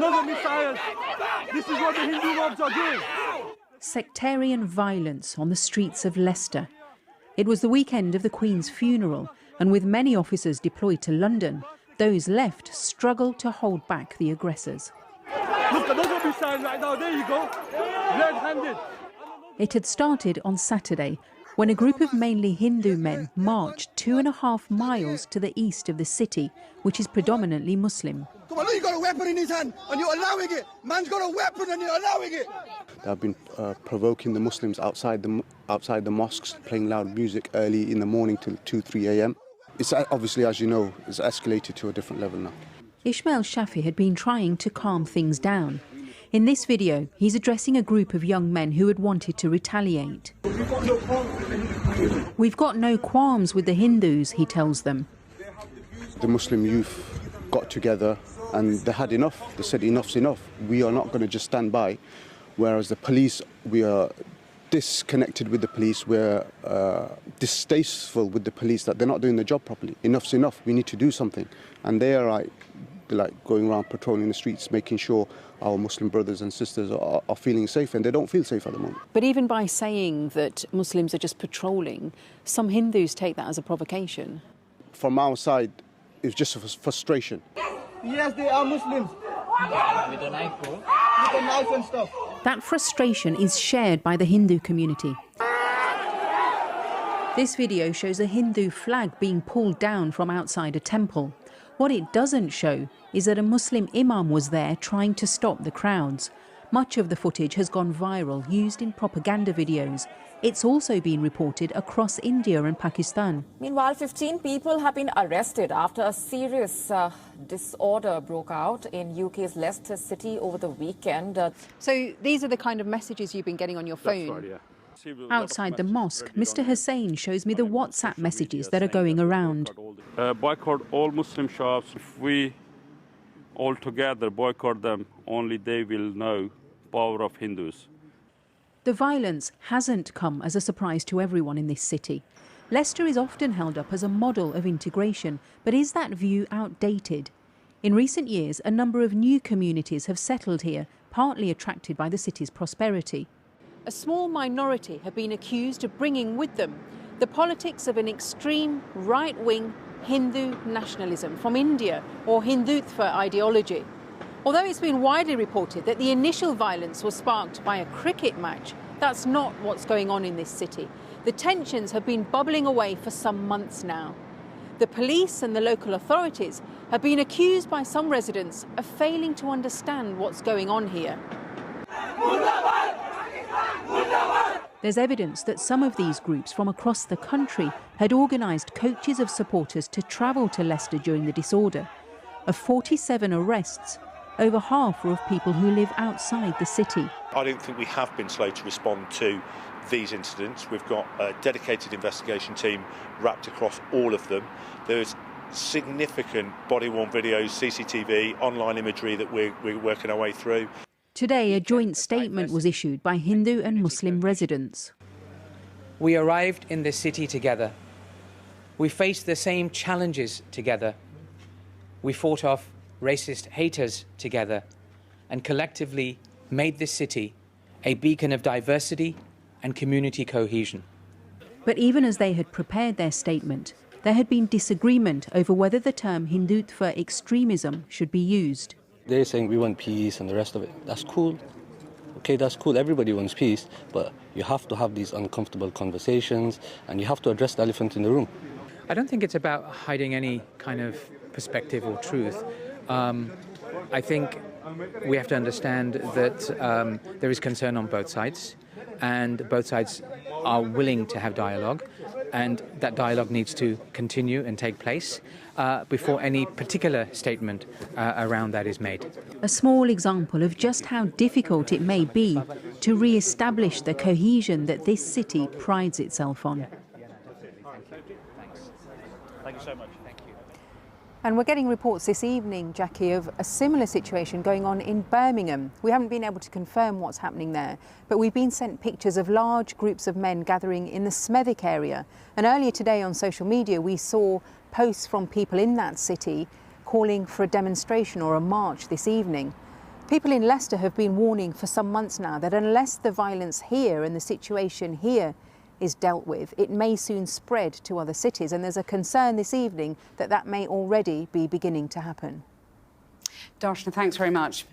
another missile. This is what the Hindu mobs are doing. Sectarian violence on the streets of Leicester. It was the weekend of the Queen's funeral, and with many officers deployed to London, those left struggle to hold back the aggressors. Look, another missile right now. There you go. Red-handed. It had started on Saturday, when a group of mainly Hindu men marched 2.5 miles to the east of the city, which is predominantly Muslim. Come on, look, you got a weapon in his hand and you're allowing it. Man's got a weapon and you're allowing it. They've been provoking the Muslims outside the mosques, playing loud music early in the morning till 2-3 a.m. It's obviously, as you know, it's escalated to a different level now. Ismail Shafi had been trying to calm things down. In this video, he's addressing a group of young men who had wanted to retaliate. We've got no qualms with the Hindus, he tells them. The Muslim youth got together and they had enough. They said enough's enough. We are not going to just stand by. Whereas the police, we are disconnected with the police. We're distasteful with the police that they're not doing the job properly. Enough's enough. We need to do something. And they are like going around patrolling the streets, making sure our Muslim brothers and sisters are feeling safe, and they don't feel safe at the moment. But even by saying that Muslims are just patrolling, some Hindus take that as a provocation. From our side, it's just a frustration. Yes, they are Muslims. With a knife, bro. With a knife and stuff. That frustration is shared by the Hindu community. This video shows a Hindu flag being pulled down from outside a temple. What it doesn't show is that a Muslim imam was there trying to stop the crowds. Much of the footage has gone viral, used in propaganda videos. It's also been reported across India and Pakistan. Meanwhile, 15 people have been arrested after a serious disorder broke out in UK's Leicester city over the weekend. So these are the kind of messages you've been getting on your phone? That's right, yeah. Outside the mosque, Mr. Hussain shows me the WhatsApp messages that are going around. Boycott all Muslim shops. If we all together boycott them, only they will know power of Hindus. The violence hasn't come as a surprise to everyone in this city. Leicester is often held up as a model of integration, but is that view outdated? In recent years, a number of new communities have settled here, partly attracted by the city's prosperity. A small minority have been accused of bringing with them the politics of an extreme right-wing Hindu nationalism from India or Hindutva ideology. Although it's been widely reported that the initial violence was sparked by a cricket match, that's not what's going on in this city. The tensions have been bubbling away for some months now. The police and the local authorities have been accused by some residents of failing to understand what's going on here. There's evidence that some of these groups from across the country had organised coaches of supporters to travel to Leicester during the disorder. Of 47 arrests, over half were of people who live outside the city. I don't think we have been slow to respond to these incidents. We've got a dedicated investigation team wrapped across all of them. There's significant body-worn videos, CCTV, online imagery that we're working our way through. Today, a joint statement was issued by Hindu and Muslim residents. We arrived in this city together. We faced the same challenges together. We fought off racist haters together and collectively made this city a beacon of diversity and community cohesion. But even as they had prepared their statement, there had been disagreement over whether the term Hindutva extremism should be used. They're saying we want peace and the rest of it. That's cool. Okay, that's cool. Everybody wants peace, but you have to have these uncomfortable conversations and you have to address the elephant in the room. I don't think it's about hiding any kind of perspective or truth. I think we have to understand that there is concern on both sides, and both sides are willing to have dialogue, and that dialogue needs to continue and take place before any particular statement around that is made. A small example of just how difficult it may be to re-establish the cohesion that this city prides itself on. Thank you so much. And we're getting reports this evening, Jackie, of a similar situation going on in Birmingham. We haven't been able to confirm what's happening there, but we've been sent pictures of large groups of men gathering in the Smethwick area. And earlier today on social media, we saw posts from people in that city calling for a demonstration or a march this evening. People in Leicester have been warning for some months now that unless the violence here and the situation here is dealt with, it may soon spread to other cities. And there's a concern this evening that that may already be beginning to happen. Darshna, thanks very much.